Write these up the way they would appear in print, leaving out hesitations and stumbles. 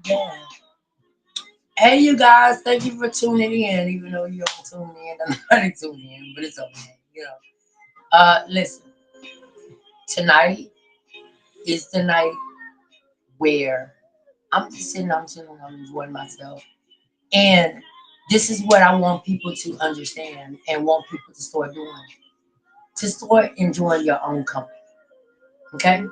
Yeah. Hey, you guys, thank you for tuning in, even though you don't tune in. I'm not tuning in, but it's okay. Listen, tonight is the night where I'm just sitting, I'm chilling, I'm enjoying myself. And this is what I want people to understand and want people to start doing. To start enjoying your own company. Okay?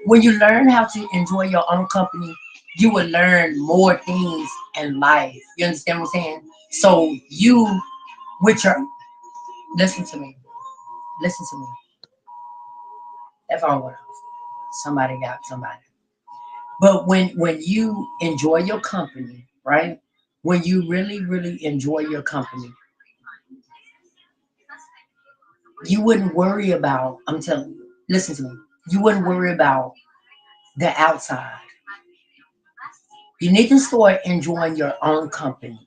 When you learn how to enjoy your own company, you will learn more things in life. You understand what I'm saying? So you with your listen to me. Listen to me. That phone went off. Somebody got somebody. But when you enjoy your company, right? When you really, really enjoy your company, you wouldn't worry about, I'm telling you, listen to me. You wouldn't worry about the outside. You need to start enjoying your own company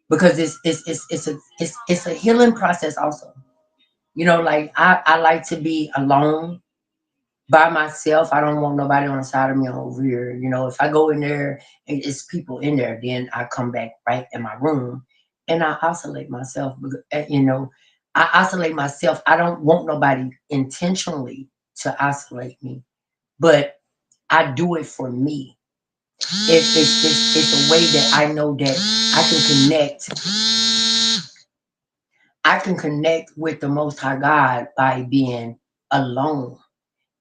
because it's a healing process also. Like I like to be alone by myself. I don't want nobody on the side of me over here. If I go in there and it's people in there, then I come back right in my room and I isolate myself. I isolate myself. I don't want nobody intentionally to isolate me, but I do it for me. It's a way that I know that I can connect with the Most High God by being alone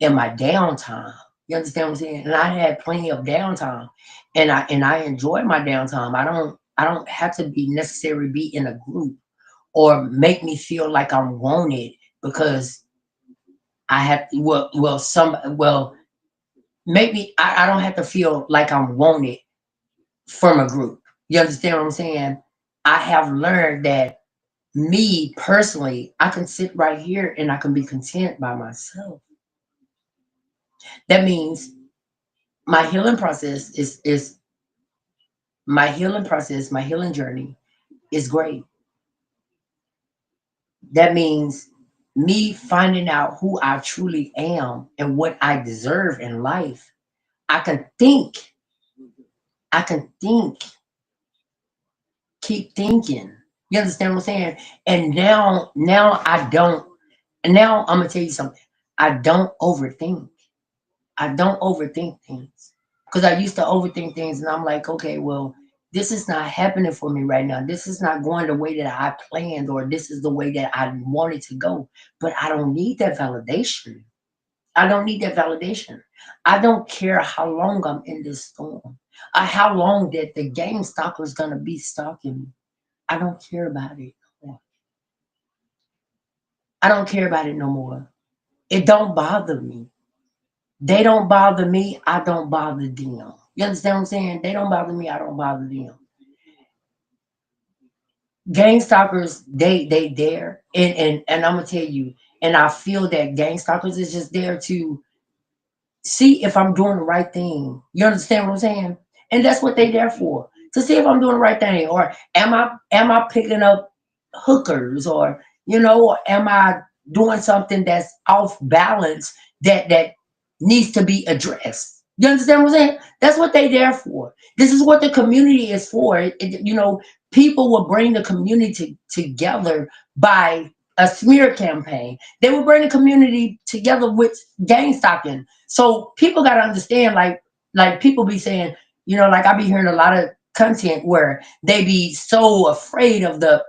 in my downtime. You understand what I'm saying? And I had plenty of downtime, and I enjoy my downtime. I don't have to be necessarily be in a group or make me feel like I'm wanted because I have maybe I don't have to feel like I'm wanted from a group. You understand what I'm saying? I have learned that me personally, I can sit right here and I can be content by myself. That means my healing process is my healing journey is great. That means me finding out who I truly am and what I deserve in life. I can think, I can think, keep thinking. You understand what I'm saying? And now I don't. And now I'm gonna tell you something. I don't overthink. I don't overthink things because I used to overthink things, and I'm like, okay, well, this is not happening for me right now. This is not going the way that I planned, or this is the way that I wanted to go. But I don't need that validation. I don't need that validation. I don't care how long I'm in this storm, how long that the game stalker is gonna be stalking me. I don't care about it. I don't care about it no more. It don't bother me. They don't bother me. I don't bother them. You understand what I'm saying? They don't bother me. I don't bother them. Gang stalkers, they there, and I'm gonna tell you, and I feel that gang stalkers is just there to see if I'm doing the right thing. You understand what I'm saying? And that's what they there for, to see if I'm doing the right thing, or am I picking up hookers, or or am I doing something that's off balance that needs to be addressed. You understand what I'm saying? That's what they there for. This is what the community is for. People will bring the community together by a smear campaign. They will bring the community together with gang stalking. So people got to understand, like people be saying, like I be hearing a lot of content where they be so afraid of the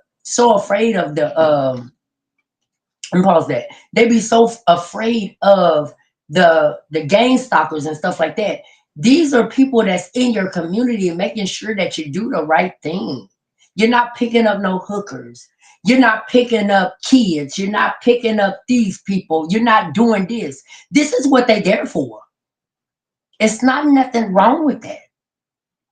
and pause that. They be so afraid of the gang stalkers and stuff like that. These are people that's in your community and making sure that you do the right thing. You're not picking up no hookers. You're not picking up kids. You're not picking up these people. You're not doing this. This is what they there for. It's not nothing wrong with that.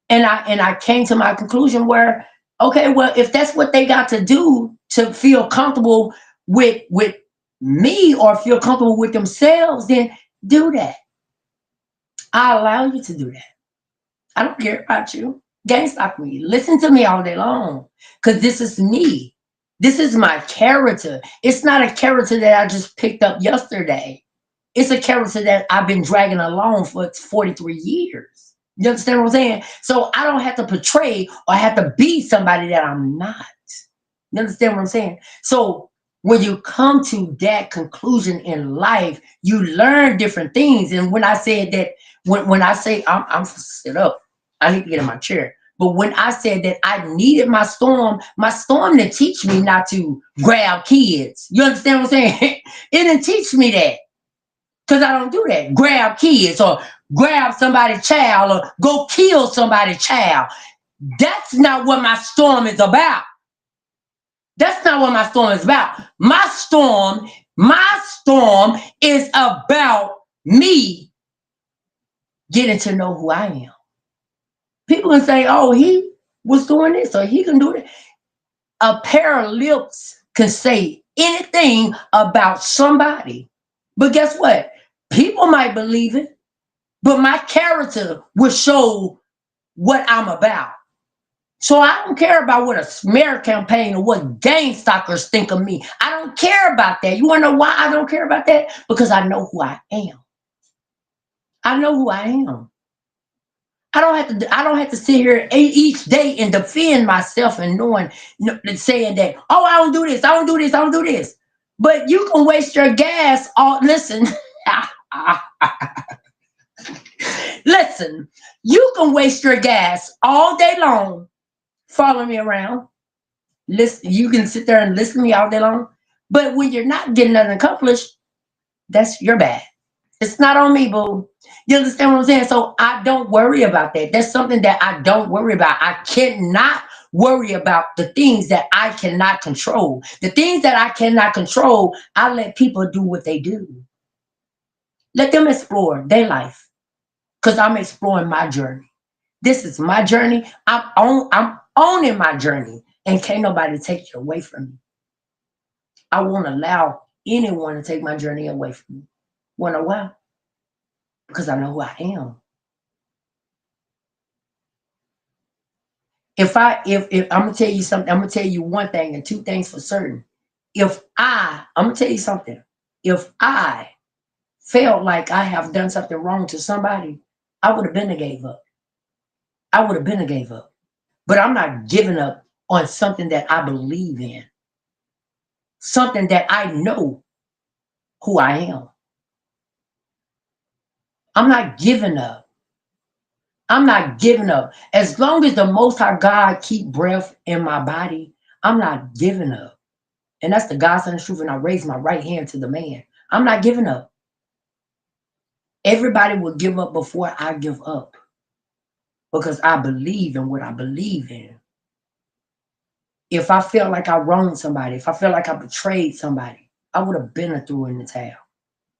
And I came to my conclusion where, okay, well, if that's what they got to do to feel comfortable with me or feel comfortable with themselves, then do that. I allow you to do that. I don't care about you. Gang stalk me. Listen to me all day long. Because this is me. This is my character. It's not a character that I just picked up yesterday. It's a character that I've been dragging along for 43 years. You understand what I'm saying? So I don't have to portray or have to be somebody that I'm not. You understand what I'm saying? So when you come to that conclusion in life, you learn different things. And when I said that, when I say I'm sit up, I need to get in my chair. But when I said that I needed my storm to teach me not to grab kids. You understand what I'm saying? It didn't teach me that. Because I don't do that. Grab kids or grab somebody's child or go kill somebody's child. That's not what my storm is about. That's not what my storm is about. My storm is about me getting to know who I am. People can say, oh, he was doing this or he can do that. A pair of lips can say anything about somebody. But guess what? People might believe it, but my character will show what I'm about. So I don't care about what a smear campaign or what gang stalkers think of me. I don't care about that. You want to know why I don't care about that? Because I know who I am. I know who I am. I don't have to sit here each day and defend myself and knowing, saying that, oh, I don't do this, I don't do this, I don't do this. But you can waste your gas all. Listen, listen. You can waste your gas all day long following me around. Listen, you can sit there and listen to me all day long. But when you're not getting nothing accomplished, that's your bad. It's not on me, boo. You understand what I'm saying? So I don't worry about that. That's something that I don't worry about. I cannot worry about the things that I cannot control. The things that I cannot control, I let people do what they do. Let them explore their life. Because I'm exploring my journey. This is my journey. I'm owning my journey. And can't nobody take it away from me. I won't allow anyone to take my journey away from me. Wanna know why? Because I know who I am. If I'm gonna tell you something, I'm gonna tell you one thing and two things for certain. I'm gonna tell you something. If I felt like I have done something wrong to somebody, I would have been a gave up. I would have been a gave up. But I'm not giving up on something that I believe in, something that I know who I am. I'm not giving up. I'm not giving up. As long as the Most High God keep breath in my body, I'm not giving up. And that's the God's honest truth. And I raise my right hand to the man. I'm not giving up. Everybody will give up before I give up because I believe in what I believe in. If I felt like I wronged somebody, if I felt like I betrayed somebody, I would have been a throw in the towel.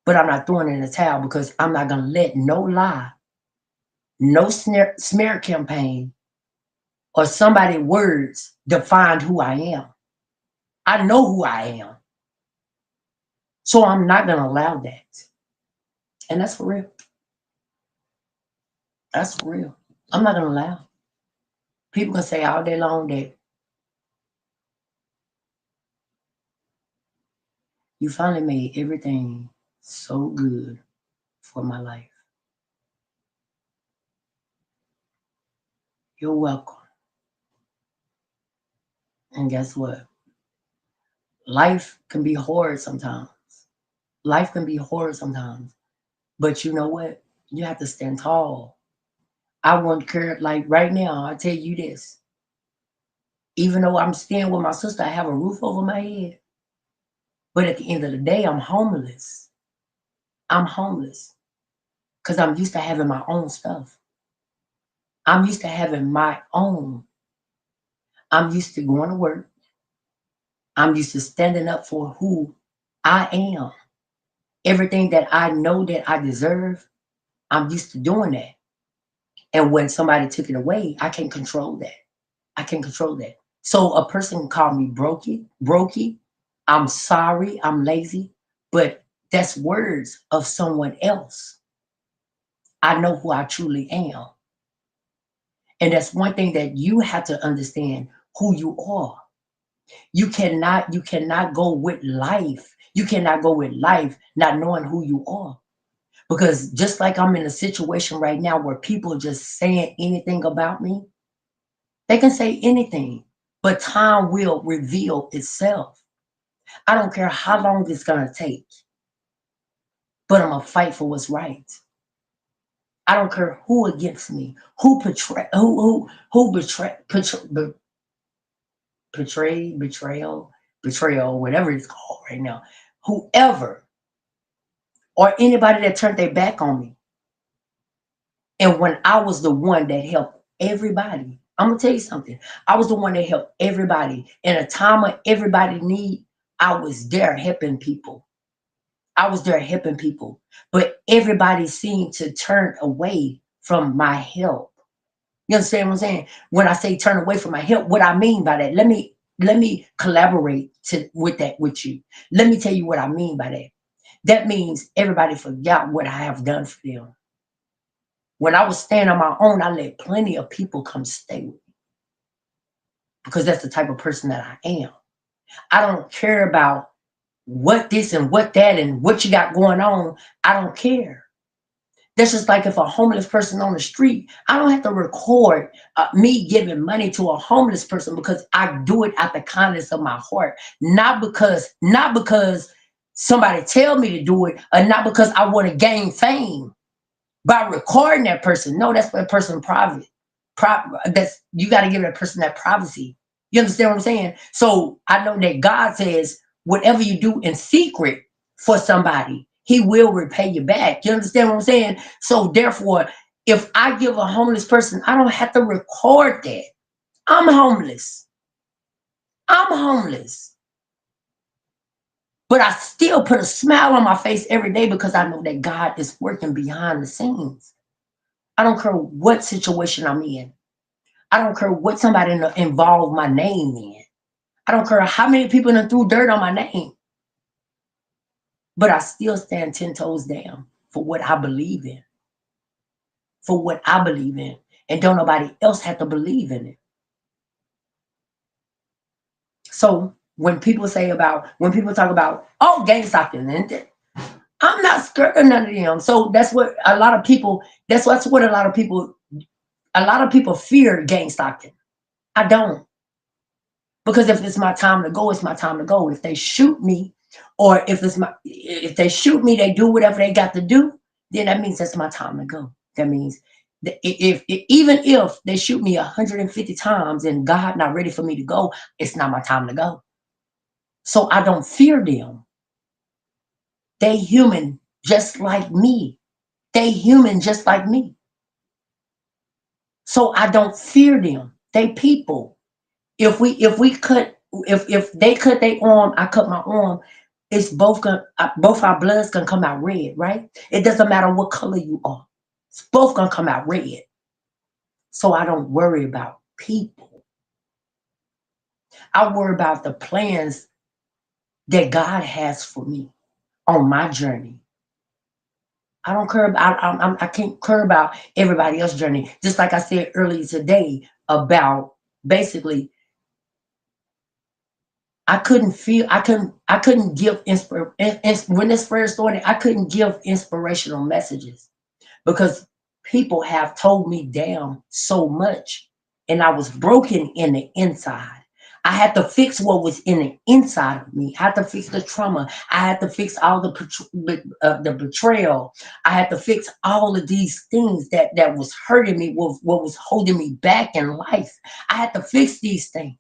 But I'm not throwing in the towel because I'm not going to let no lie, no smear campaign, or somebody's words define who I am. I know who I am. So I'm not going to allow that. And that's for real. That's for real. I'm not going to allow. People can say all day long that you finally made everything so good for my life. You're welcome. And guess what? Life can be hard sometimes. Life can be hard sometimes. But you know what? You have to stand tall. I won't care. Like right now, I tell you this. Even though I'm staying with my sister, I have a roof over my head. But at the end of the day, I'm homeless. I'm homeless because I'm used to having my own stuff. I'm used to having my own. I'm used to going to work. I'm used to standing up for who I am. Everything that I know that I deserve, I'm used to doing that. And when somebody took it away, I can't control that. I can't control that. So a person can call me brokey. I'm sorry, I'm lazy, but that's words of someone else. I know who I truly am. And that's one thing that you have to understand who you are. You cannot go with life. You cannot go with life not knowing who you are. Because just like I'm in a situation right now where people are just saying anything about me, they can say anything, but time will reveal itself. I don't care how long it's gonna take, but I'm gonna fight for what's right. I don't care who against me, who betray, who betrayal, whatever it's called right now. Whoever or anybody that turned their back on me. And when I was the one that helped everybody, I'm gonna tell you something. I was the one that helped everybody in a time of everybody need. I was there helping people. I was there helping people, but everybody seemed to turn away from my help. You understand what I'm saying? When I say turn away from my help, what I mean by that, let me collaborate with that with you. Let me tell you what I mean by that. That means everybody forgot what I have done for them. When I was staying on my own, I let plenty of people come stay with me because that's the type of person that I am. I don't care about what this and what that and what you got going on. I don't care. That's just like if a homeless person on the street, I don't have to record me giving money to a homeless person because I do it out the kindness of my heart, not because somebody tell me to do it, or not because I want to gain fame by recording that person. No, that's for a person private. That's you got to give that person that privacy. You understand what I'm saying? So I know that God says whatever you do in secret for somebody, He will repay you back. You understand what I'm saying? So therefore, if I give a homeless person, I don't have to record that. I'm homeless. I'm homeless. But I still put a smile on my face every day because I know that God is working behind the scenes. I don't care what situation I'm in. I don't care what somebody involved my name in. I don't care how many people done threw dirt on my name. But I still stand 10 toes down for what I believe in, for what I believe in. And don't nobody else have to believe in it. So when people talk about, oh, gang stalking, and I'm not scared of none of them. So that's what a lot of people, that's what a lot of people fear gang stalking. I don't. Because if it's my time to go, it's my time to go. If they shoot me, or if they shoot me, they do whatever they got to do, then that means that's my time to go. That means that even if they shoot me 150 times and God not ready for me to go, it's not my time to go. So I don't fear them. They human just like me. They human just like me. So I don't fear them. They people. If they cut their arm, I cut my arm. It's both our bloods gonna come out red, right? It doesn't matter what color you are. It's both gonna come out red. So I don't worry about people. I worry about the plans that God has for me on my journey. I don't care about. I can't care about everybody else's journey. Just like I said earlier today about basically I couldn't give when this first started, I couldn't give inspirational messages because people have told me down so much and I was broken in the inside. I had to fix what was in the inside of me. I had to fix the trauma. I had to fix all the betrayal. I had to fix all of these things that was hurting me, what was holding me back in life. I had to fix these things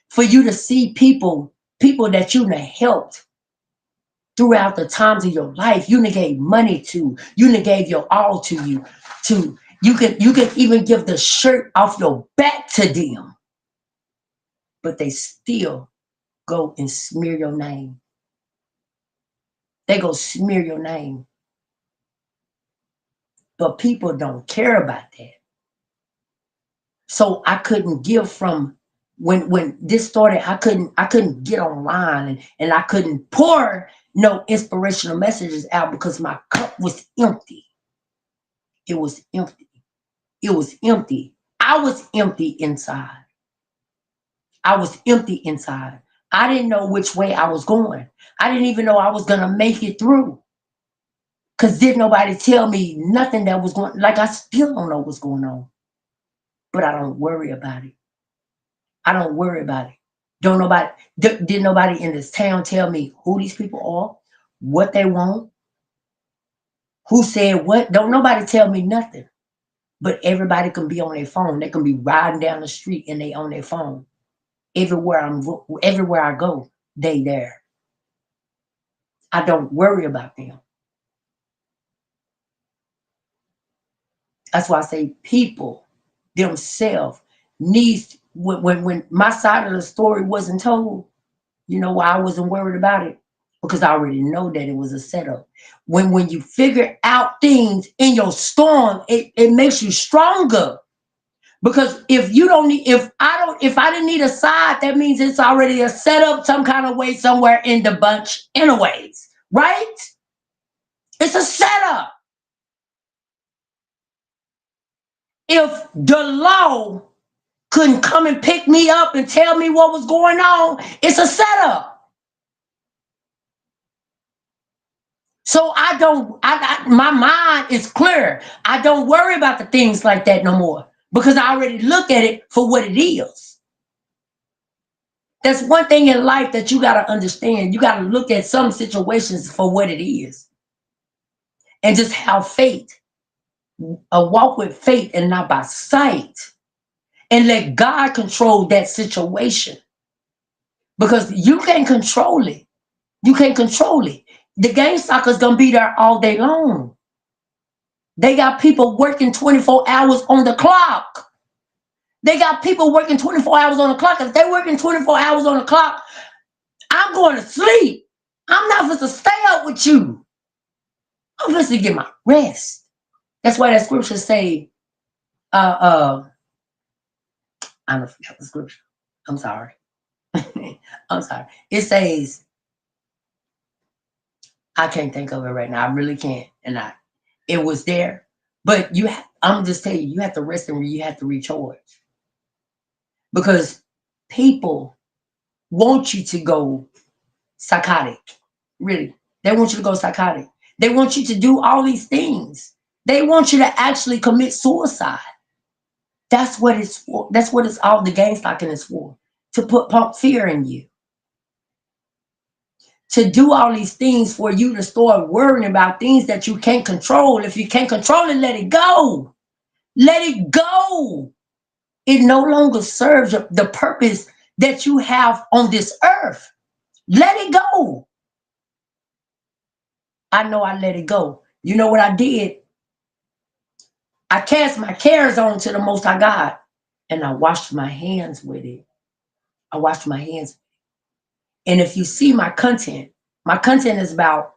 for you to see people that you have helped throughout the times of your life. You gave money to, you gave your all to you can even give the shirt off your back to them, but they still go and smear your name. They go smear your name. But people don't care about that. So I couldn't give from when this started, I couldn't get online and I couldn't pour no inspirational messages out because my cup was empty. It was empty. It was empty. I was empty inside. I was empty inside. I didn't know which way I was going. I didn't even know I was gonna make it through. Because did nobody tell me nothing that was going, like I still don't know what's going on. But I don't worry about it. I don't worry about it. Don't nobody, did nobody in this town tell me who these people are, what they want, who said what? Don't nobody tell me nothing. But everybody can be on their phone. They can be riding down the street and they on their phone. Everywhere I go, they there. I don't worry about them. That's why I say people themselves needs when my side of the story wasn't told, you know why I wasn't worried about it? Because I already know that it was a setup. When you figure out things in your storm, it makes you stronger. Because if you don't need, if I didn't need a side, that means it's already a setup some kind of way somewhere in the bunch, anyways, right? It's a setup. If the law couldn't come and pick me up and tell me what was going on, it's a setup. So I don't, my mind is clear. I don't worry about the things like that no more because I already look at it for what it is. That's one thing in life that you got to understand. You got to look at some situations for what it is and just have faith, walk with faith and not by sight, and let God control that situation because you can't control it. You can't control it. The game sucker's gonna be there all day long. They got people working 24 hours on the clock. They got people working 24 hours on the clock. If they're working 24 hours on the clock, I'm going to sleep. I'm not supposed to stay up with you. I'm supposed to get my rest. That's why that scripture say, uh, uh, I don't forget the scripture. I'm sorry. I'm sorry. It says, I can't think of it right now. I really can't. And it was there. But I'm just telling you, you have to rest and you have to recharge. Because people want you to go psychotic. Really. They want you to go psychotic. They want you to do all these things. They want you to actually commit suicide. That's what it's for. That's what it's all the game stocking is for. To pump fear in you. To do all these things for you to start worrying about things that you can't control. If you can't control it, let it go. Let it go. It no longer serves the purpose that you have on this earth. Let it go. I know I let it go. You know what I did? I cast my cares on to the Most High God and I washed my hands with it. I washed my hands. And if you see my content is about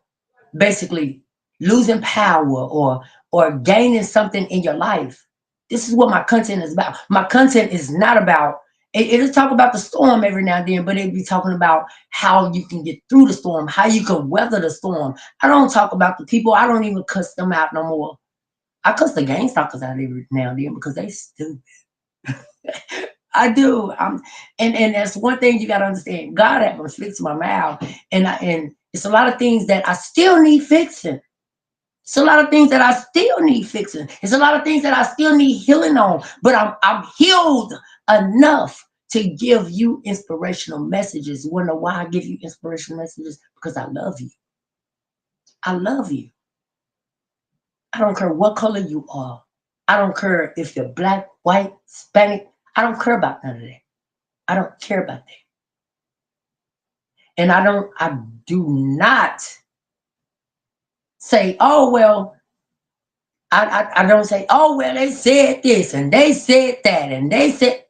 basically losing power or gaining something in your life. This is what my content is about. My content is not about it'll talk about the storm every now and then, but it'll be talking about how you can get through the storm, how you can weather the storm. I don't talk about the people. I don't even cuss them out no more. I cuss the gang stalkers out every now and then because they stupid. I do. And that's one thing you gotta understand. God had to fix my mouth. And it's a lot of things that I still need fixing. It's a lot of things that I still need fixing. It's a lot of things that I still need healing on. But I'm healed enough to give you inspirational messages. You wanna know why I give you inspirational messages? Because I love you. I love you. I don't care what color you are. I don't care if you're black, white, Hispanic. I don't care about none of that. I don't care about that. And I do not say, oh, well, I don't say, oh, well, they said this and they said that and they said,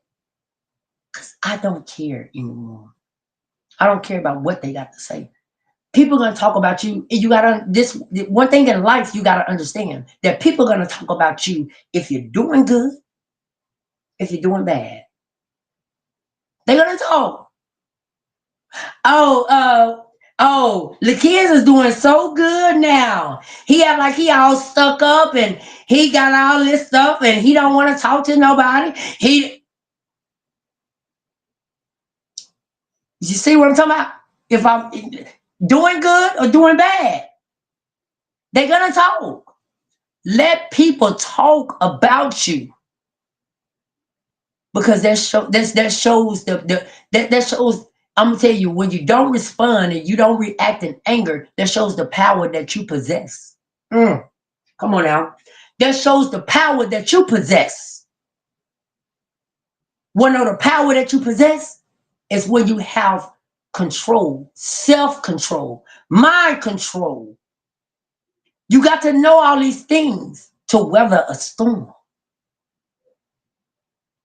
because I don't care anymore. I don't care about what they got to say. People are going to talk about you. You got to, this one thing in life, you got to understand that people are going to talk about you if you're doing good, if you're doing bad. They're going to talk. Oh, Lakiz is doing so good now. He act like he all stuck up and he got all this stuff and he don't want to talk to nobody. You see what I'm talking about? If I'm doing good or doing bad, They're gonna talk. Let people talk about you because that shows that shows. I'm gonna tell you, when you don't respond and you don't react in anger, that shows the power that you possess. Mm, come on now, that shows the power that you possess. One of the power that you possess is when you have control, self control, mind control. You got to know all these things to weather a storm.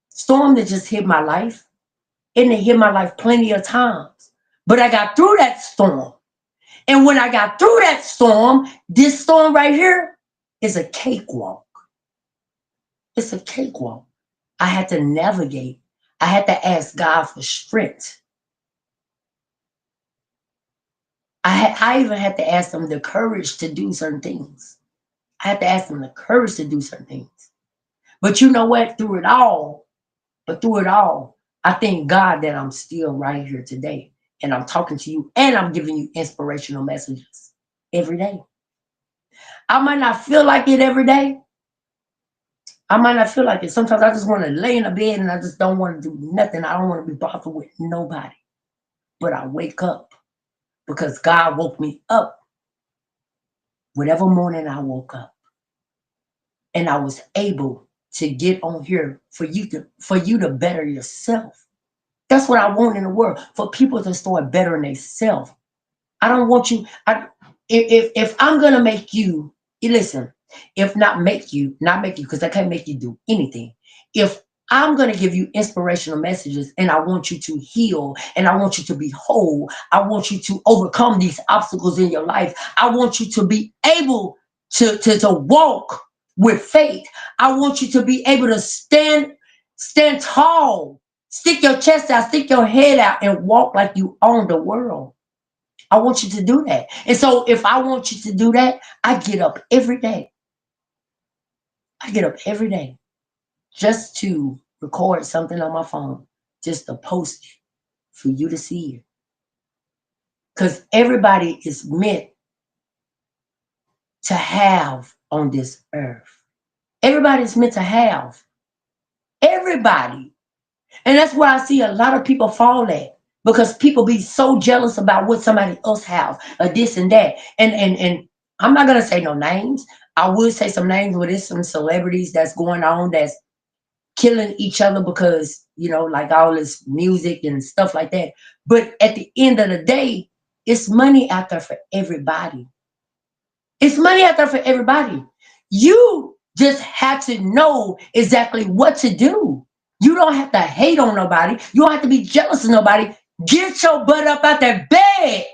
Storm that just hit my life, and it hit my life plenty of times. But I got through that storm. And when I got through that storm, this storm right here is a cakewalk. It's a cakewalk. I had to navigate. I had to ask God for strength. I even had to ask him the courage to do certain things. I had to ask him the courage to do certain things. But you know what? Through it all, I thank God that I'm still right here today. And I'm talking to you and I'm giving you inspirational messages every day. I might not feel like it every day. I might not feel like it. Sometimes I just want to lay in a bed and I just don't want to do nothing. I don't want to be bothered with nobody. But I wake up because God woke me up whatever morning I woke up. And I was able to get on here for you to better yourself. That's what I want in the world, for people to start bettering themselves. I don't want you. If I'm gonna make you, listen. If not make you, because I can't make you do anything. If I'm gonna give you inspirational messages, and I want you to heal, and I want you to be whole. I want you to overcome these obstacles in your life. I want you to be able to walk with faith. I want you to be able to stand tall, stick your chest out, stick your head out, and walk like you own the world. I want you to do that. And so if I want you to do that, I get up every day. I get up every day just to record something on my phone, just to post it for you to see it. Because everybody is meant to have on this earth. Everybody is meant to have. Everybody. And that's where I see a lot of people fall at. Because people be so jealous about what somebody else have, or this and that. And I'm not gonna say no names. I would say some names where there's some celebrities that's going on that's killing each other because, like all this music and stuff like that. But at the end of the day, it's money out there for everybody. It's money out there for everybody. You just have to know exactly what to do. You don't have to hate on nobody. You don't have to be jealous of nobody. Get your butt up out that bed.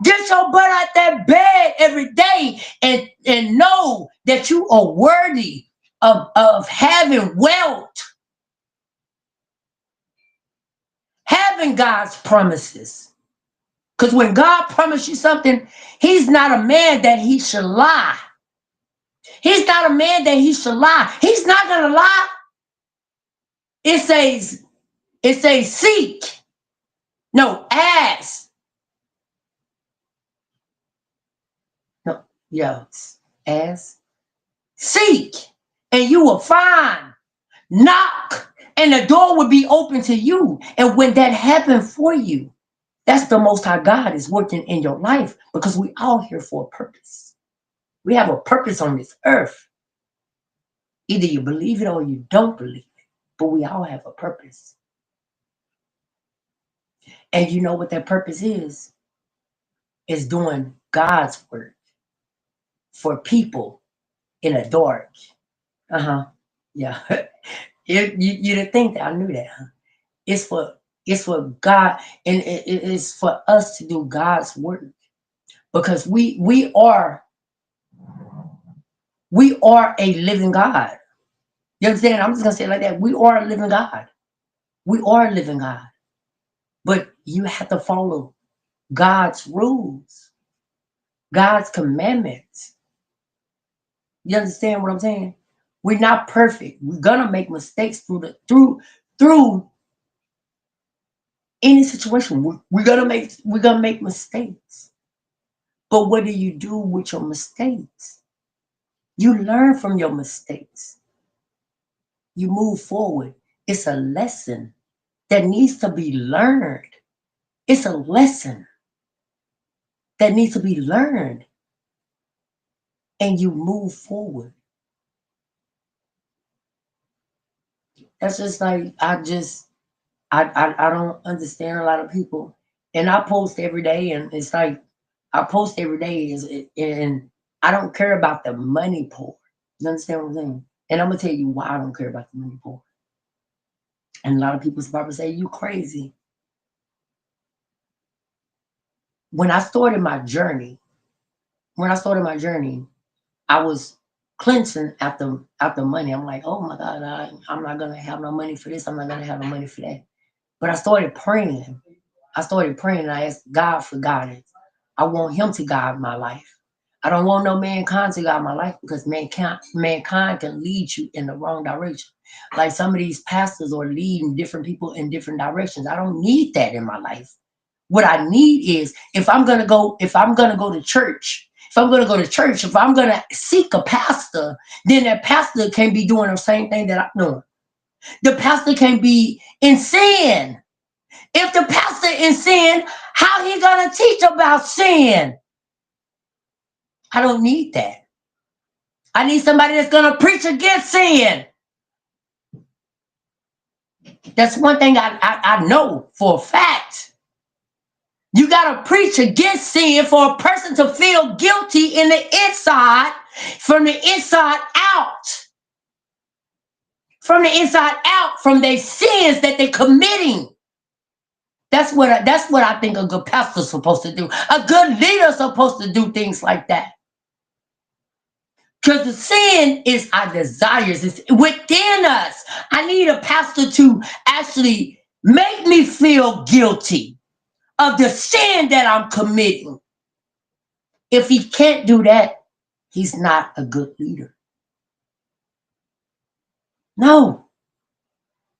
Get your butt out that bed every day and know that you are worthy of having wealth, having God's promises. Because when God promised you something, he's not a man that he should lie. He's not a man that he should lie. He's not going to lie. It says, seek. No, ask. No, yes, ask. Seek, and you will find. Knock, and the door will be open to you. And when that happened for you, that's the Most High God is working in your life, because we all here for a purpose. We have a purpose on this earth. Either you believe it or you don't believe it, but we all have a purpose. And you know what that purpose is? Is doing God's work for people in a dark. Uh-huh. Yeah. You didn't think that I knew that, huh? It's for it's for God, and it's for us to do God's work, because we are a living God. You understand? I'm just gonna say it like that. We are a living God. We are a living God. But you have to follow God's rules, God's commandments. You understand what I'm saying? We're not perfect. We're gonna make mistakes through any situation. We're gonna make mistakes. But what do you do with your mistakes? You learn from your mistakes. You move forward. It's a lesson that needs to be learned. It's a lesson that needs to be learned, and you move forward. That's just like I don't understand a lot of people, and I post every day, and it's like I post every day and I don't care about the money pour. You understand what I'm saying? And I'm gonna tell you why I don't care about the money pour. And a lot of people probably say you crazy. When I started my journey, when I started my journey, I was clenching at the money. I'm like, oh my God, I'm not gonna have no money for this. I'm not gonna have no money for that. But I started praying. I started praying and I asked God for guidance. I want Him to guide my life. I don't want no mankind to guide my life because mankind can lead you in the wrong direction. Like some of these pastors are leading different people in different directions. I don't need that in my life. What I need is if I'm gonna go to church, if I'm gonna seek a pastor, then that pastor can be doing the same thing that I'm doing. The pastor can be in sin. If the pastor in sin, how he gonna teach about sin? I don't need that. I need somebody that's gonna preach against sin. That's one thing I know for a fact. You gotta preach against sin for a person to feel guilty in the inside, from the inside out. From the inside out, from their sins that they're committing. That's what I think a good pastor's supposed to do. A good leader's supposed to do things like that. Because the sin is our desires. It's within us. I need a pastor to actually make me feel guilty of the sin that I'm committing. If he can't do that, he's not a good leader. No,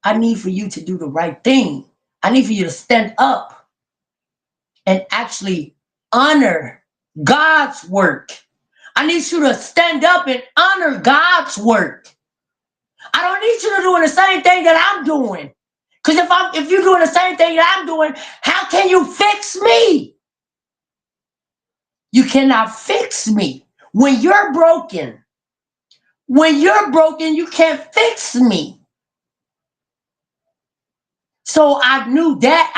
I need for you to do the right thing. I need for you to stand up and actually honor God's work. I need you to stand up and honor God's work. I don't need you to doing the same thing that I'm doing. Because if you're doing the same thing that I'm doing, how can you fix me? You cannot fix me. When you're broken, you can't fix me. So I knew that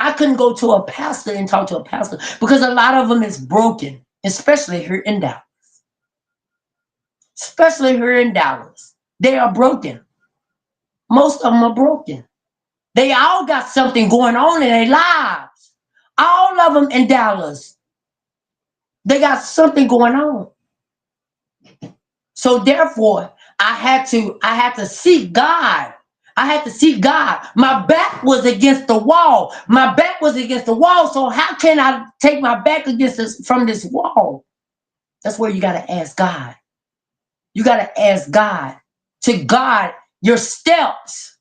I couldn't go to a pastor and talk to a pastor because a lot of them is broken, especially here in Dallas. Especially here in Dallas. They are broken. Most of them are broken. They all got something going on in their lives. All of them in Dallas. They got something going on. So therefore, I had to seek God. I had to seek God. My back was against the wall. My back was against the wall. So how can I take my back against this from this wall? That's where you got to ask God. You got to ask God to guide your steps.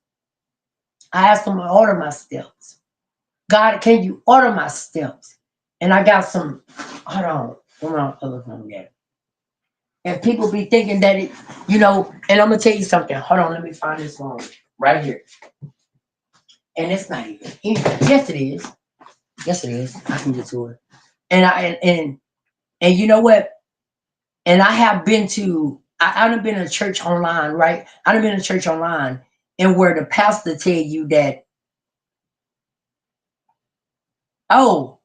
I asked him to order my steps. God, can you order my steps? And I got some, hold on, look on that. And people be thinking that and I'm gonna tell you something. Hold on, let me find this one right here. And it's not even yes it is. Yes it is. I can get to it. And and you know what? And I have been to I've been to church online, right? I've been to church online and where the pastor tell you that, oh,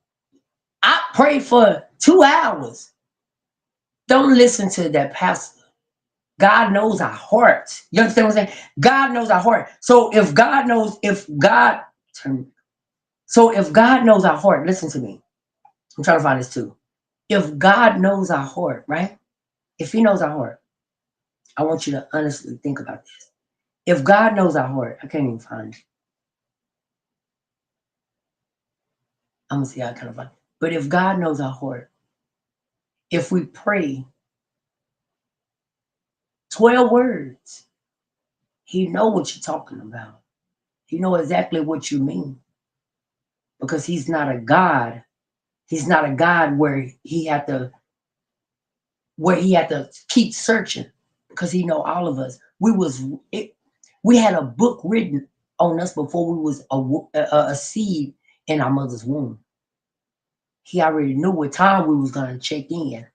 I prayed for 2 hours. Don't listen to that pastor. God knows our hearts. You understand what I'm saying? God knows our heart. So if God knows our heart, listen to me. I'm trying to find this too. If God knows our heart, right? If He knows our heart, I want you to honestly think about this. If God knows our heart, I can't even find it. I'm gonna see how I kind of find it. But if God knows our heart, if we pray 12 words, He know what you're talking about. He know exactly what you mean. Because He's not a God He's not a God where he had to keep searching because he know all of us. We had a book written on us before we was a seed in our mother's womb. He already knew what time we was gonna check in.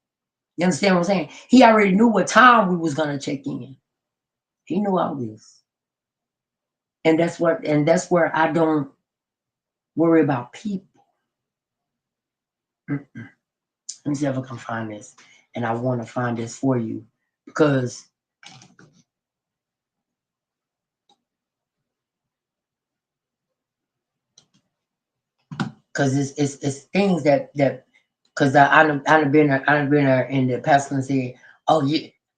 You understand what I'm saying? He already knew what time we was gonna check in. He knew all this, and that's where I don't worry about people. Mm-mm. Let me see if I can find this, and I want to find this for you because it's things that because I done been there and the pastor said, oh,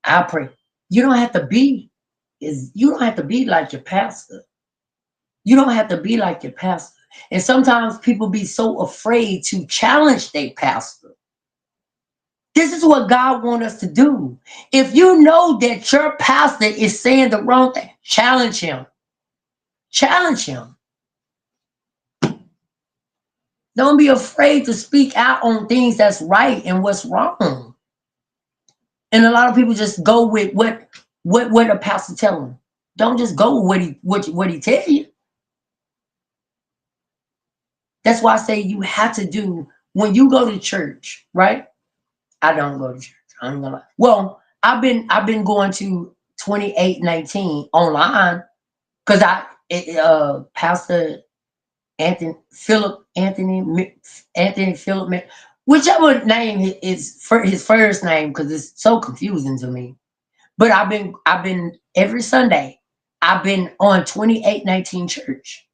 I pray. You don't have to be you don't have to be like your pastor. You don't have to be like your pastor. And sometimes people be so afraid to challenge their pastor. This is what God wants us to do. If you know that your pastor is saying the wrong thing, challenge him. Challenge him. Don't be afraid to speak out on things that's right and what's wrong. And a lot of people just go with what a pastor tell them. Don't just go with what he tell you. That's why I say you have to do when you go to church, right? I don't go to church. I'm gonna lie. Well, I've been going to 2819 online because Pastor Anthony Philip, whichever name is for his first name because it's so confusing to me. But I've been every Sunday. I've been on 2819 church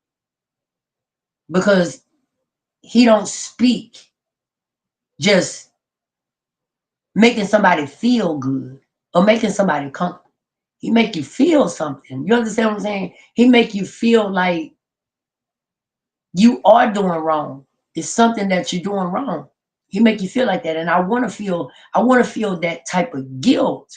because he don't speak just making somebody feel good or making somebody comfortable. He make you feel something. You understand what I'm saying? He make you feel like you are doing wrong. It's something that you're doing wrong. He make you feel like that, and I want to feel that type of guilt.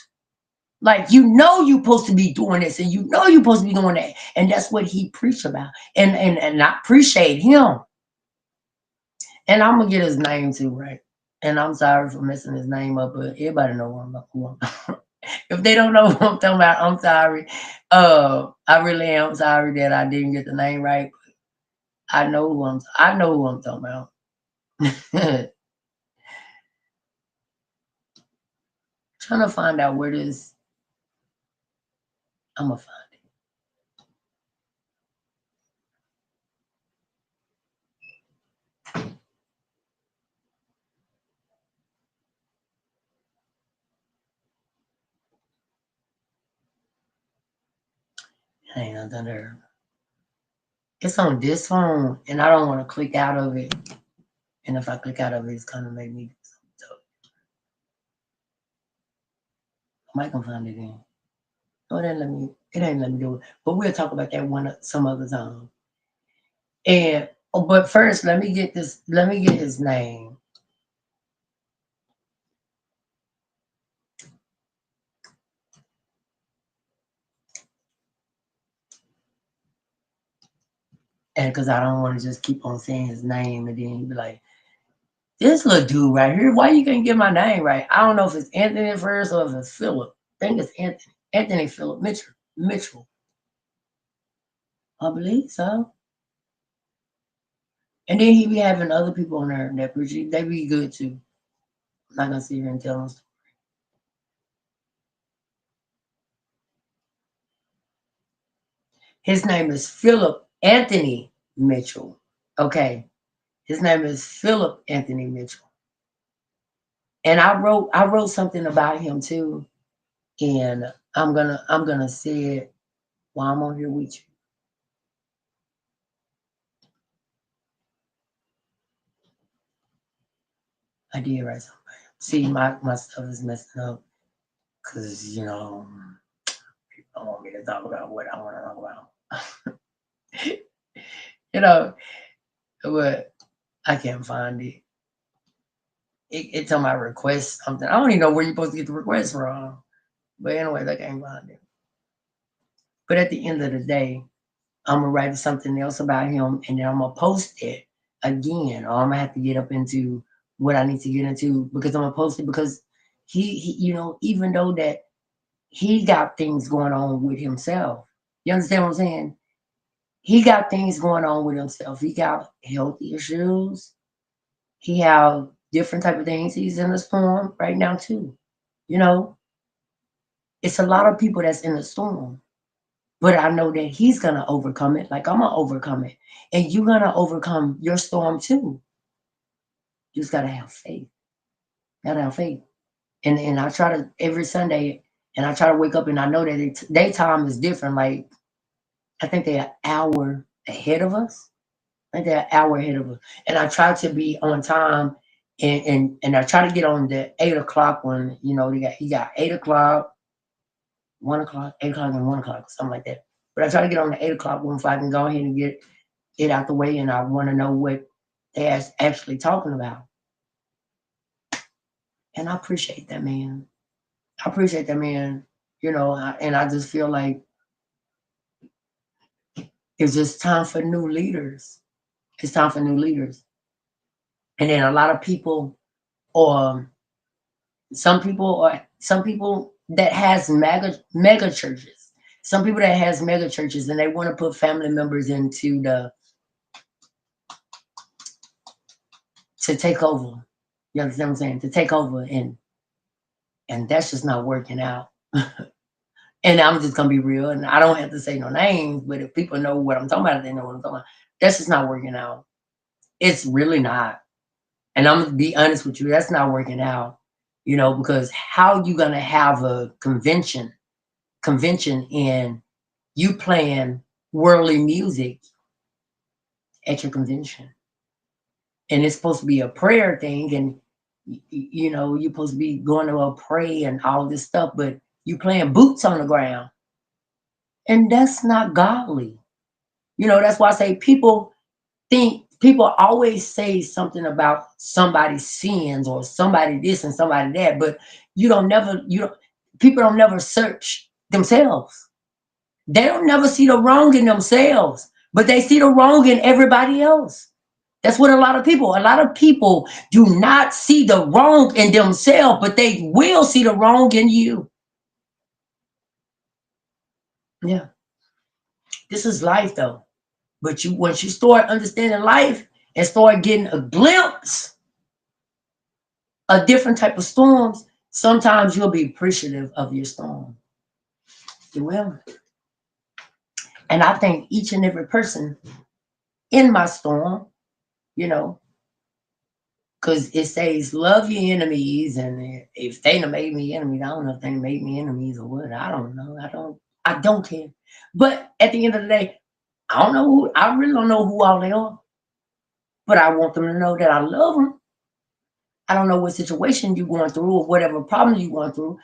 Like you're supposed to be doing this, and you're supposed to be doing that, and that's what he preached about. And I appreciate him. And I'm gonna get his name too, right? And I'm sorry for messing his name up, but everybody know who I'm if they don't know who I'm talking about, I'm sorry. I really am sorry that I didn't get the name right. I know who I'm talking about. Trying to find out where this. I'm gonna find it. Ain't nothing there. It's on this phone, and I don't want to click out of it. And if I click out of it, it's gonna make me. So I might can find it in. Oh, it ain't let me. It ain't let me do it. But we'll talk about that some other time. And but first, let me get this. Let me get his name. And because I don't want to just keep on saying his name, and then he be like, "This little dude right here, why you can't get my name right?" I don't know if it's Anthony first or if it's Philip. I think it's Anthony. Anthony Philip Mitchell. Mitchell, I believe so. And then he be having other people on there that preach. They be good too. I'm not gonna sit here and tell them. His name is Philip Anthony Mitchell. Okay, his name is Philip Anthony Mitchell. And I wrote something about him too, and I'm gonna say it while I'm on here with you. I did write something. See, my stuff is messing up because people don't want me to talk about what I want to talk about. you know, but I can't find it. It's on my request something. I don't even know where you're supposed to get the request from. But anyways, I can't find it. But at the end of the day, I'm gonna write something else about him, and then I'm gonna post it again, or I'm gonna have to get up into what I need to get into because I'm supposed to, because even though that he got things going on with himself. You understand what I'm saying? He got things going on with himself. He got health issues. He have different type of things. He's in a storm right now too. You know, it's a lot of people that's in the storm. But I know that he's gonna overcome it, like I'm gonna overcome it. And you're gonna overcome your storm too. You just gotta have faith. Gotta have faith. And I try to every Sunday, and I try to wake up, and I know that daytime is different. Like I think they're an hour ahead of us. I think they're an hour ahead of us. And I try to be on time, and I try to get on the 8 o'clock one. He got 8 o'clock, 1 o'clock, 8 o'clock, and 1 o'clock, something like that. But I try to get on the 8 o'clock one so I can go ahead and get it out the way, and I want to know what they're actually talking about. And I appreciate that, man. I appreciate that, man. And I just feel like it's just time for new leaders. It's time for new leaders. And then a lot of people, or some people that has mega churches. Some people that has mega churches, and they want to put family members into the to take over. You understand what I'm saying? To take over, and that's just not working out. And I'm just gonna be real, and I don't have to say no names, but if people know what I'm talking about, they know what I'm talking about. That's just not working out. It's really not. And I'm gonna be honest with you, that's not working out. Because how you gonna have a convention and you playing worldly music at your convention? And it's supposed to be a prayer thing, and you're supposed to be going to a pray and all this stuff, but you playing boots on the ground. And that's not godly. That's why I say people always say something about somebody's sins or somebody this and somebody that, but you don't people don't never search themselves. They don't never see the wrong in themselves, but they see the wrong in everybody else. That's what a lot of people do not see the wrong in themselves, but they will see the wrong in you. Yeah. This is life though. But once you start understanding life and start getting a glimpse of different type of storms, sometimes you'll be appreciative of your storm. You will. And I think each and every person in my storm, you know, because it says love your enemies, and if they done made me enemies, I don't know if they made me enemies or what. I don't know. I don't care. But at the end of the day, I really don't know who all they are. But I want them to know that I love them. I don't know what situation you're going through or whatever problem you're going through.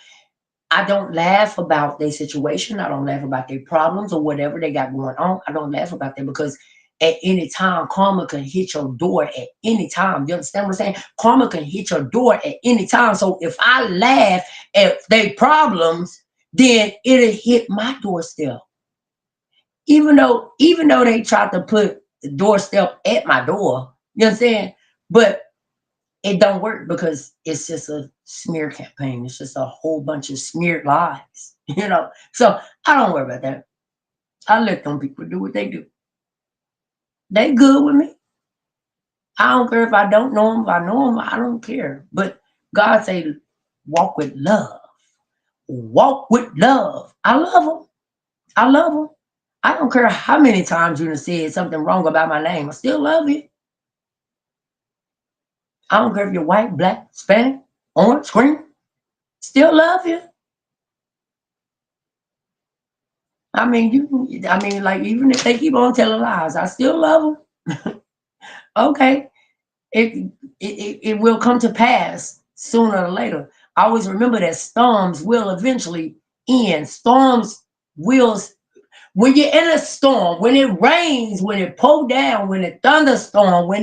I don't laugh about their situation. I don't laugh about their problems or whatever they got going on. I don't laugh about that because at any time, karma can hit your door at any time. You understand what I'm saying? Karma can hit your door at any time. So if I laugh at their problems, then it'll hit my doorstep. Even though they tried to put the doorstep at my door, you understand? But it don't work because it's just a smear campaign. It's just a whole bunch of smeared lies, So I don't worry about that. I let them people do what they do. They good with me. I don't care if I don't know them. If I know them, I don't care. But God say, walk with love. Walk with love. I love them. I love them. I don't care how many times you done said something wrong about my name. I still love you. I don't care if you're white, black, Hispanic, orange, green. Still love you. Like even if they keep on telling lies, I still love them. Okay, it will come to pass sooner or later. I always remember that storms will eventually end. Storms will. When you're in a storm, when it rains, when it pour down, when it thunderstorm, when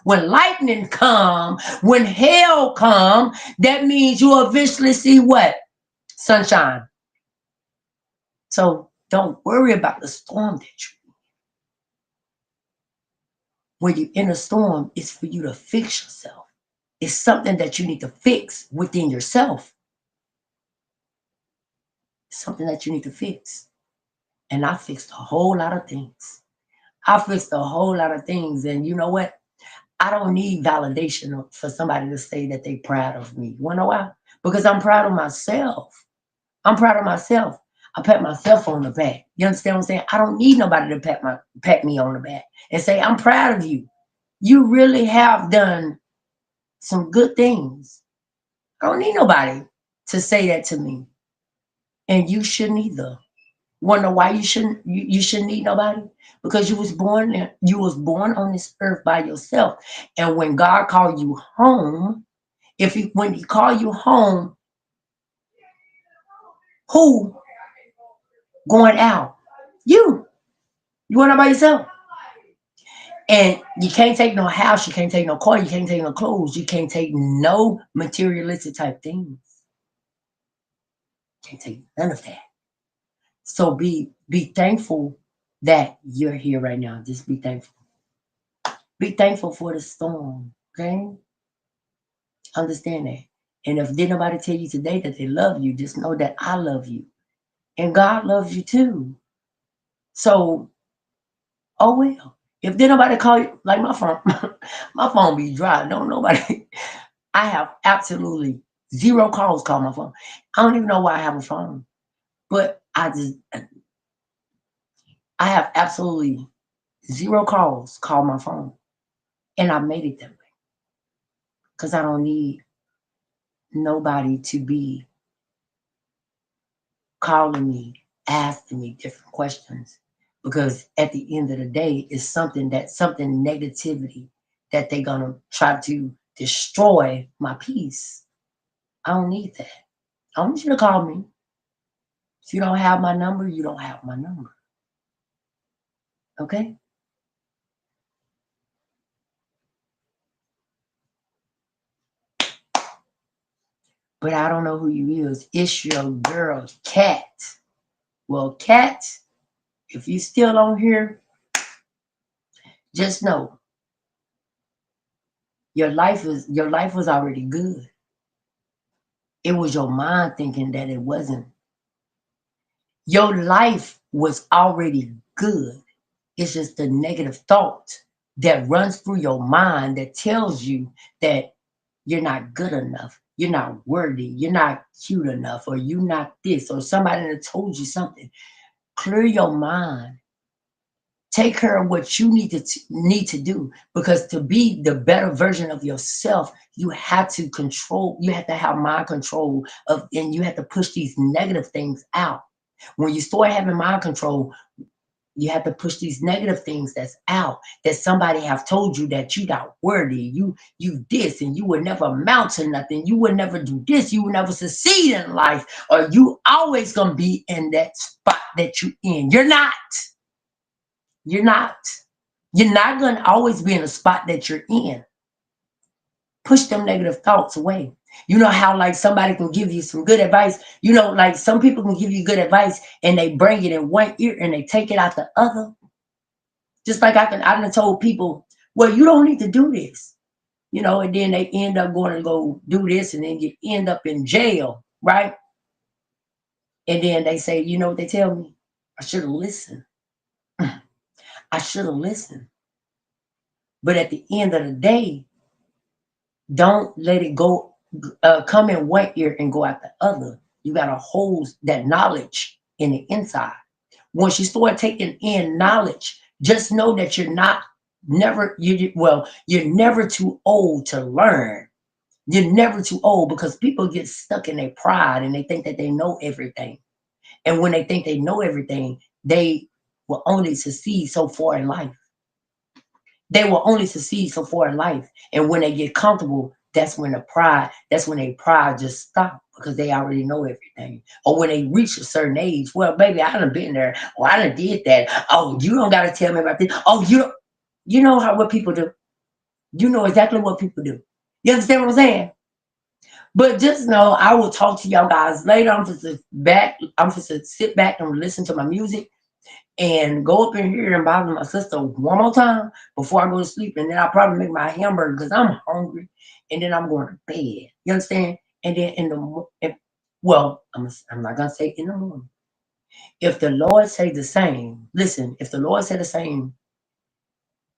lightning come, when hell come, that means you eventually see what? Sunshine. So don't worry about the storm that you. When you're in a storm, it's for you to fix yourself. It's something that you need to fix within yourself. Something that you need to fix. And I fixed a whole lot of things. I fixed a whole lot of things. And you know what? I don't need validation for somebody to say that they're proud of me. You wanna know why? Because I'm proud of myself. I'm proud of myself. I pat myself on the back. You understand what I'm saying? I don't need nobody to pat me on the back and say, I'm proud of you. You really have done some good things. I don't need nobody to say that to me. And you shouldn't either. Wanna know why you shouldn't need nobody? Because you was born on this earth by yourself. And when God called you home, when he called you home, who going out? You. You going out by yourself. And you can't take no house, you can't take no car, you can't take no clothes, you can't take no materialistic type things. You can't take none of that. So be thankful that you're here right now. Just be thankful. Be thankful for the storm. Okay? Understand that. And if did nobody tell you today that they love you, just know that I love you. And God loves you too. So, oh well. If did nobody call you, like my phone, my phone be dry. Don't nobody. I have absolutely zero calls call my phone. I don't even know why I have a phone, but I have absolutely zero calls call my phone, and I made it that way because I don't need nobody to be calling me, asking me different questions. Because at the end of the day, it's something negativity that they're gonna try to destroy my peace. I don't need that. I want you to call me. If you don't have my number, you don't have my number. Okay? But I don't know who you is. It's your girl, Cat. Well, Cat, if you still on here, just know your life was already good. It was your mind thinking that it wasn't. Your life was already good. It's just the negative thought that runs through your mind that tells you that you're not good enough, you're not worthy, you're not cute enough, or you're not this, or somebody that told you something. Clear your mind. Take care of what you need to do, because to be the better version of yourself, you have to control. You have to have mind control of, and you have to push these negative things out. When you start having mind control, you have to push these negative things that's out, that somebody have told you that you not worthy, you this, and you would never amount to nothing, you would never do this, you would never succeed in life, or you always gonna be in that spot that you in. You're not you're not gonna always be in the spot that you're in. Push them negative thoughts away. You know how like somebody can give you some good advice. You know, like some people can give you good advice and they bring it in one ear and they take it out the other. Just like I done told people, well, you don't need to do this, and then they end up going to go do this and then you end up in jail, right? And then they say, you know what they tell me? I should have listened. I should have listened. But at the end of the day, don't let it go, come in one ear and go out the other. You got to hold that knowledge in the inside. Once you start taking in knowledge, just know that you're never too old to learn. You're never too old, because people get stuck in their pride and they think that they know everything. And when they think they know everything, they will only succeed so far in life. They will only succeed so far in life. And when they get comfortable, that's when they pride just stop, because they already know everything. Or when they reach a certain age, well, baby, I done been there. Or I done did that. Oh, you don't gotta tell me about this. Oh, you know what people do. You know exactly what people do. You understand what I'm saying? But just know I will talk to y'all guys later. I'm just sit back and listen to my music. and go up in here and bother my sister one more time before I go to sleep. And then I'll probably make my hamburger because I'm hungry. And then I'm going to bed. You understand? And then in the well, I'm not gonna say in the morning. If the Lord say the same, listen. If the Lord say the same,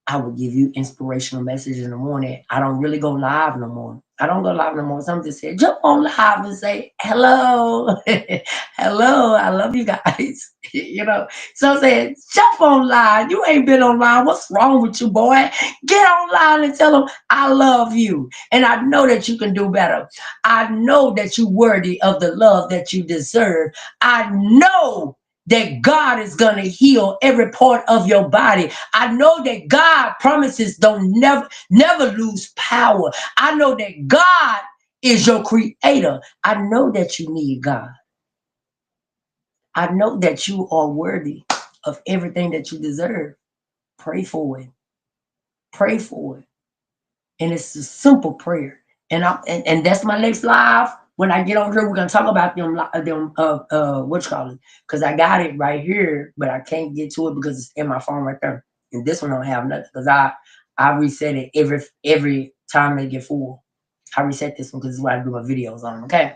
I would give you inspirational messages in the morning. I don't really go live no more. I don't go live no more. Some just say, jump on live and say, hello. Hello, I love you guys. You know, so I'm saying, jump on live. You ain't been online. What's wrong with you, boy? Get online and tell them I love you. And I know that you can do better. I know that you're worthy of the love that you deserve. I know that God is going to heal every part of your body. I know that God promises don't never lose power. I know that God is your creator. I know that you need God. I know that you are worthy of everything that you deserve. Pray for it. Pray for it. And it's a simple prayer. And that's my next live. When I get on here, we're gonna talk about what you call it? Because I got it right here, but I can't get to it because it's in my phone right there. And this one don't have nothing because I reset it every time they get full. I reset this one because this is what I do my videos on. Okay,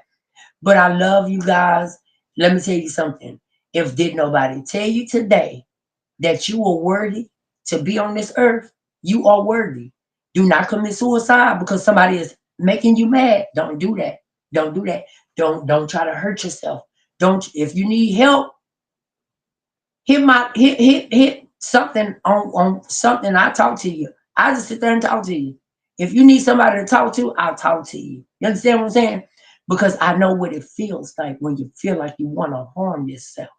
but I love you guys. Let me tell you something. If did nobody tell you today that you are worthy to be on this earth, you are worthy. Do not commit suicide because somebody is making you mad. Don't do that. Don't do that. Don't try to hurt yourself. Don't if you need help, hit something on something. I talk to you. I just sit there and talk to you. If you need somebody to talk to, I'll talk to you. You understand what I'm saying? Because I know what it feels like when you feel like you want to harm yourself.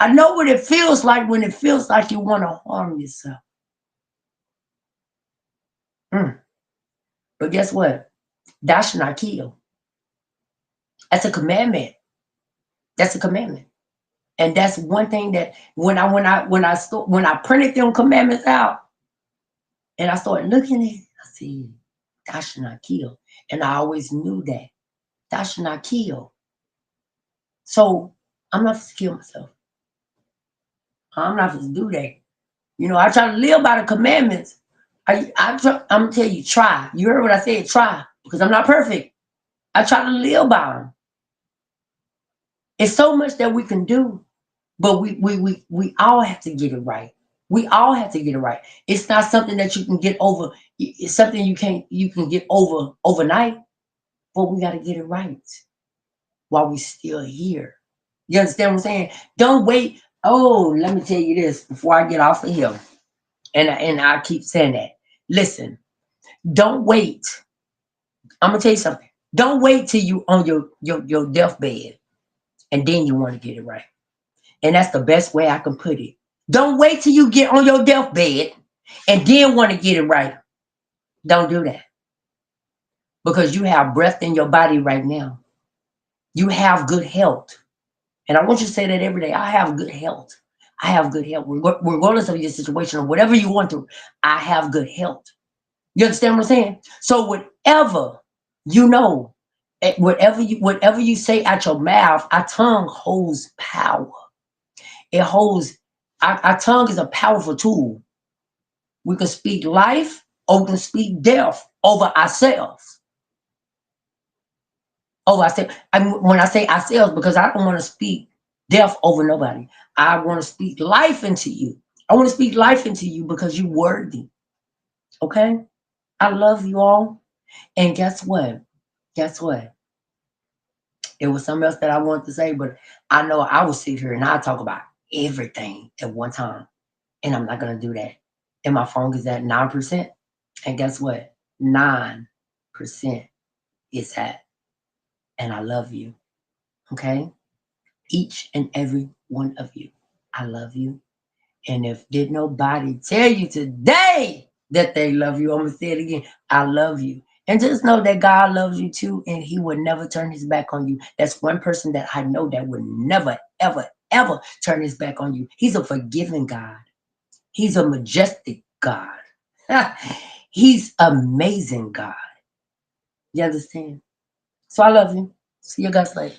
I know what it feels like when it feels like you want to harm yourself. Mm. But guess what? Thou shalt not kill. That's a commandment. That's a commandment. And that's one thing that when I printed them commandments out and I started looking at it, I said, thou shalt not kill. And I always knew that. Thou shalt not kill. So I'm not supposed to kill myself. I'm not supposed to do that. You know, I try to live by the commandments. I'm gonna tell you, try. You heard what I said, try, because I'm not perfect. I try to live by them. It's so much that we can do, but we all have to get it right. We all have to get it right. It's not something that you can get over. It's something you can get over overnight, but we got to get it right while we still here. You understand what I'm saying? Don't wait. Oh, let me tell you this before I get off of here. And I keep saying that. Listen, don't wait. I'm gonna tell you something. Don't wait till you on your deathbed and then you want to get it right. And that's the best way I can put it. Don't wait till you get on your deathbed and then want to get it right. Don't do that. Because you have breath in your body right now. You have good health. And I want you to say that every day. I have good health. I have good health. Regardless of your situation or whatever you want to, I have good health. You understand what I'm saying? So whatever you know, whatever you say out your mouth, our tongue holds power. It holds our tongue is a powerful tool. We can speak life or we can speak death over ourselves. Over ourselves. When I say ourselves, because I don't want to speak death over nobody. I want to speak life into you. I want to speak life into you because you're worthy. Okay? I love you all. And guess what? Guess what? It was something else that I wanted to say, but I know I will sit here and I'll talk about everything at one time. And I'm not gonna do that. And my phone is at 9%. And guess what? 9% is at. And I love you. Okay? Each and every one of you. I love you. And if did nobody tell you today that they love you, I'm gonna say it again. I love you. And just know that God loves you too, and He would never turn His back on you. That's one person that I know that would never, ever, ever turn His back on you. He's a forgiving God. He's a majestic God. He's amazing God. You understand? So I love you. See you guys later.